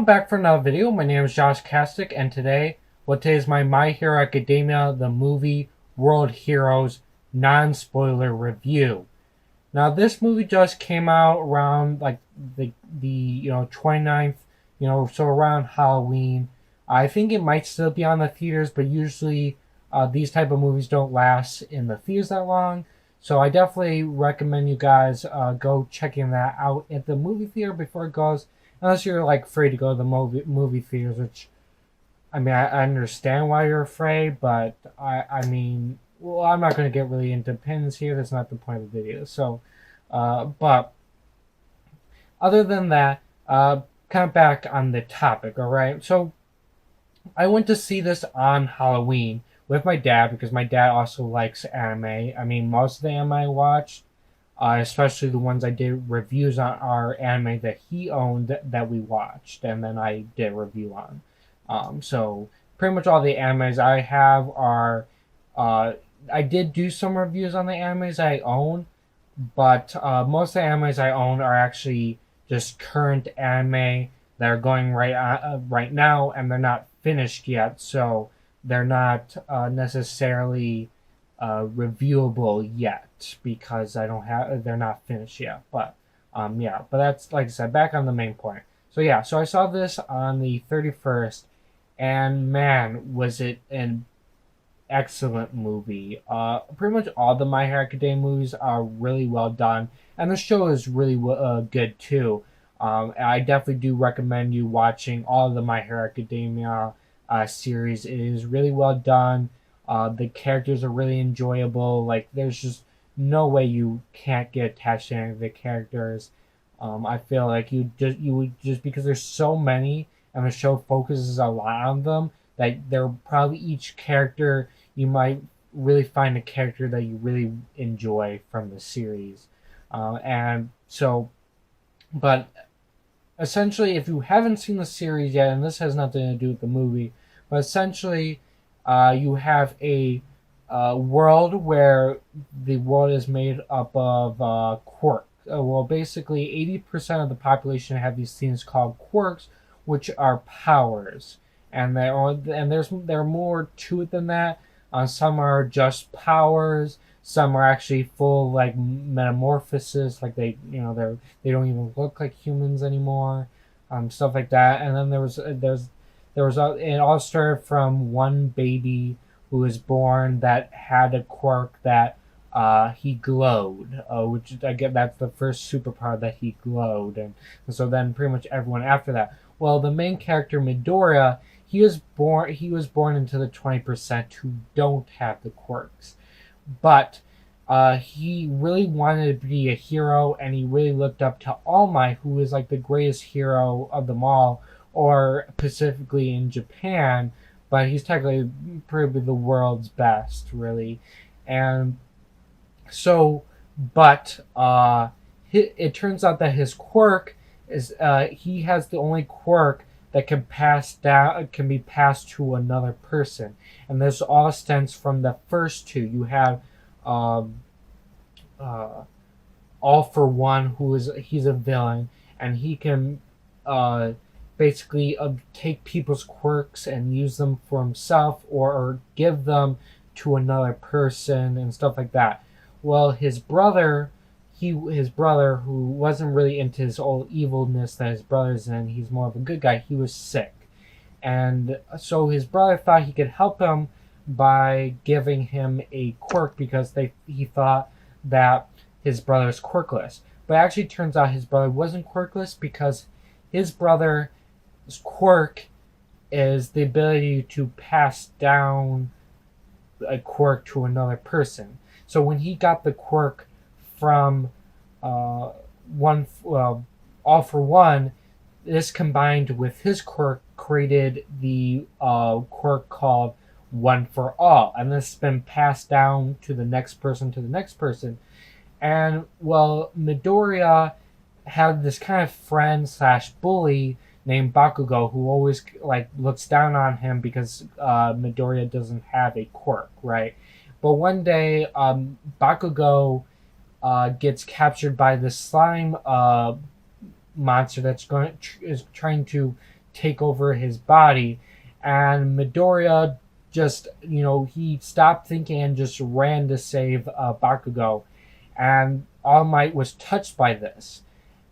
I'm back for another video. My name is Josh Kastic, and today is My Hero Academia, the movie World Heroes non-spoiler review. Now, this movie just came out around like the 29th, so around Halloween. I think it might still be on the theaters, but usually these type of movies don't last in the theaters that long. So I definitely recommend you guys go checking that out at the movie theater before it goes. Unless you're like afraid to go to the movie theaters, which I mean I understand why you're afraid, but I mean, well, I'm not going to get really into opinions here. That's not the point of the video. So, but other than that, kind of back on the topic. All right, so I went to see this on Halloween with my dad because my dad also likes anime. I mean, most of the anime I watched, especially the ones I did reviews on, are anime that he owned that we watched, and then I did a review on. So pretty much all the animes I have are. I did do some reviews on the animes I own, but most of the animes I own are actually just current anime that are going right now, and they're not finished yet, so they're not necessarily reviewable yet because they're not finished yet. But yeah, but that's, like I said, back on the main point. So yeah, so I saw this on the 31st, and man, was it an excellent movie. Pretty much all the My Hero Academia movies are really well done, and the show is really good too. I definitely do recommend you watching all of the My Hero Academia series. It is really well done. The characters are really enjoyable. Like, there's just no way you can't get attached to any of the characters. I feel like you would just, because there's so many and the show focuses a lot on them, that they're probably each character you might really find a character that you really enjoy from the series. And so, but essentially, if you haven't seen the series yet, and this has nothing to do with the movie, but essentially, you have a world where the world is made up of quarks. Well, basically, 80% of the population have these things called quarks, which are powers, and there are more to it than that. Some are just powers. Some are actually full like metamorphosis, like they don't even look like humans anymore, stuff like that. And then it all started from one baby who was born that had a quirk that he glowed, which I get that's the first superpower, that he glowed, and so then pretty much everyone after that. Well, the main character Midoriya, he was born into the 20% who don't have the quirks, but he really wanted to be a hero, and he really looked up to All Might, who is like the greatest hero of them all, or specifically in Japan, but he's technically probably the world's best, really. And so, but it turns out that his quirk is he has the only quirk that can be passed to another person, and this all stems from the first two. You have um, All For One, he's a villain, and he can basically take people's quirks and use them for himself, or give them to another person and stuff like that. Well, his brother, who wasn't really into his old evilness that his brother's in, he's more of a good guy. He was sick, and so his brother thought he could help him by giving him a quirk, because he thought that his brother's quirkless. But it actually turns out his brother wasn't quirkless, because his brother's quirk is the ability to pass down a quirk to another person. So when he got the quirk from All For One, this combined with his quirk created the quirk called One For All, and this has been passed down to the next person, and well, Midoriya had this kind of friend slash bully named Bakugo, who always like looks down on him because Midoriya doesn't have a quirk, right? But one day, Bakugo gets captured by this slime monster is trying to take over his body. And Midoriya just, he stopped thinking and just ran to save Bakugo. And All Might was touched by this.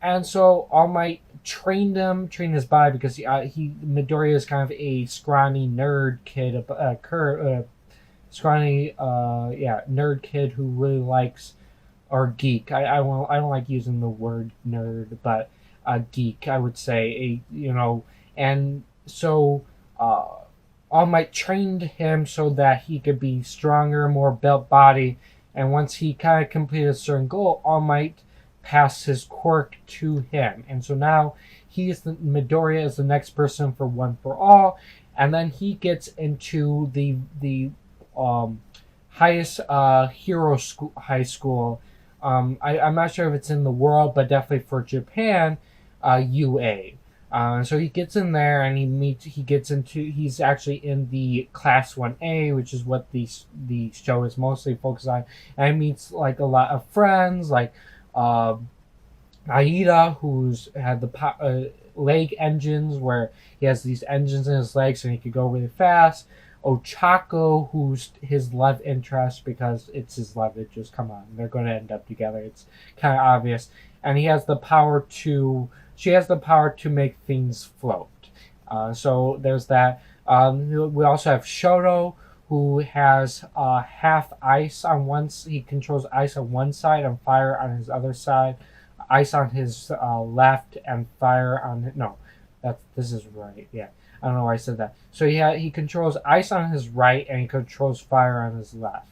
And so All Might trained his body, because Midoriya is kind of a scrawny nerd kid, scrawny, nerd kid who really likes, or geek. I don't like using the word nerd, but geek, I would say. And so All Might trained him so that he could be stronger, more built body. And once he kind of completed a certain goal, All Might passed his quirk to him. And so now Midoriya is the next person for One for All. And then he gets into the highest hero school, high school. I'm not sure if it's in the world, but definitely for Japan, UA. So he gets in there and he's actually in the Class 1A, which is what the show is mostly focused on. And he meets like a lot of friends, like Aida, who's had the leg engines, where he has these engines in his legs and he could go really fast. Ochako, who's his love interest, because it's his love interest. Come on, they're going to end up together. It's kind of obvious. And she has the power to make things float. So there's that. We also have Shoto, who has half ice on he controls ice on one side and fire on his other side. Ice on his left and fire on this is right. Yeah, I don't know why I said that. So he controls ice on his right and he controls fire on his left.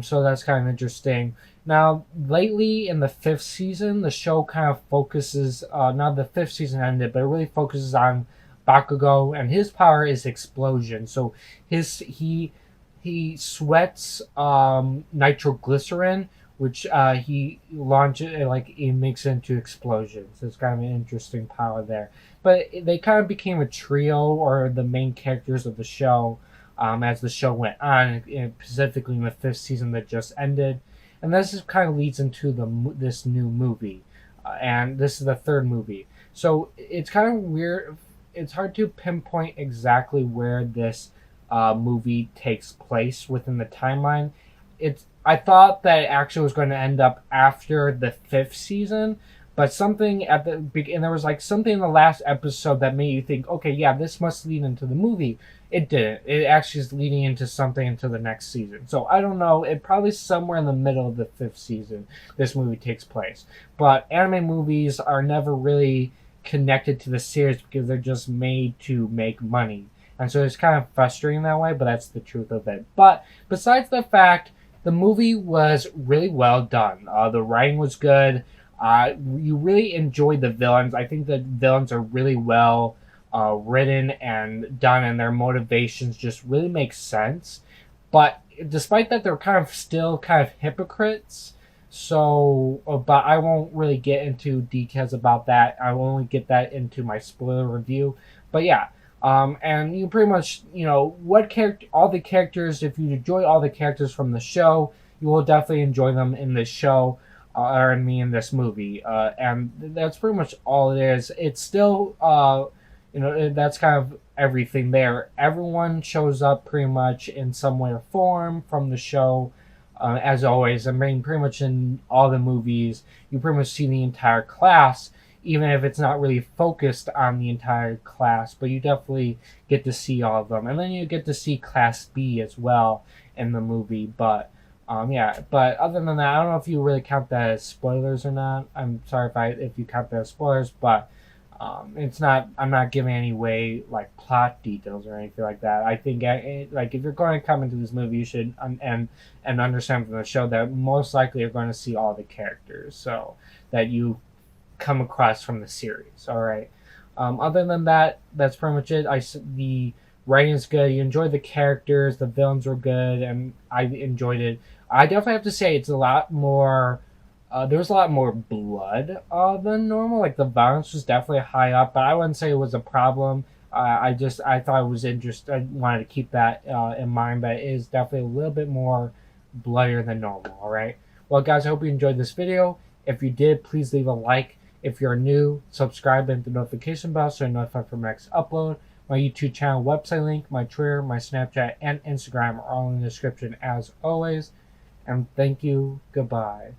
So that's kind of interesting. Now, lately in the 5th season, the show kind of focuses. Now the 5th season ended, but it really focuses on Bakugo, and his power is explosion. So he sweats nitroglycerin, which he launches, it makes into explosions. It's kind of an interesting power there. But they kind of became a trio, or the main characters of the show, as the show went on, specifically in the 5th season that just ended. And this just kind of leads into this new movie, and this is the 3rd movie. So it's kind of weird. It's hard to pinpoint exactly where this movie takes place within the timeline. I thought that it actually was going to end up after the 5th season, but something at the beginning, there was like something in the last episode that made you think, okay, yeah, this must lead into the movie. It didn't. It actually is leading into something into the next season. So I don't know. It probably somewhere in the middle of the 5th season this movie takes place. But anime movies are never really connected to the series because they're just made to make money. And so it's kind of frustrating that way, but that's the truth of it. But besides the fact, the movie was really well done. The writing was good. You really enjoyed the villains. I think the villains are really well written and done, and their motivations just really make sense. But despite that, they're still kind of hypocrites. So, but I won't really get into details about that. I will only get that into my spoiler review. But yeah, and you pretty much, all the characters, if you enjoy all the characters from the show, you will definitely enjoy them in this show, or in this movie. And that's pretty much all it is. It's still, that's kind of everything there. Everyone shows up pretty much in some way or form from the show. As always, I mean, pretty much in all the movies, you pretty much see the entire class, even if it's not really focused on the entire class, but you definitely get to see all of them. And then you get to see Class B as well in the movie. But, but other than that, I don't know if you really count that as spoilers or not. I'm sorry if you count that as spoilers, but I'm not giving any way like plot details or anything like that. I think if you're going to come into this movie, you should and understand from the show that most likely you're going to see all the characters, so that you come across from the series. All right. Other than that, that's pretty much it. The writing is good. You enjoy the characters. The villains were good, and I enjoyed it. I definitely have to say it's a lot more. There was a lot more blood than normal. Like the violence was definitely high up, but I wouldn't say it was a problem. I thought it was interesting. I wanted to keep that in mind, but it is definitely a little bit more bloodier than normal. All right. Well, guys, I hope you enjoyed this video. If you did, please leave a like. If you're new, subscribe and hit the notification bell so you're notified for my next upload. My YouTube channel website link, my Twitter, my Snapchat, and Instagram are all in the description as always. And thank you. Goodbye.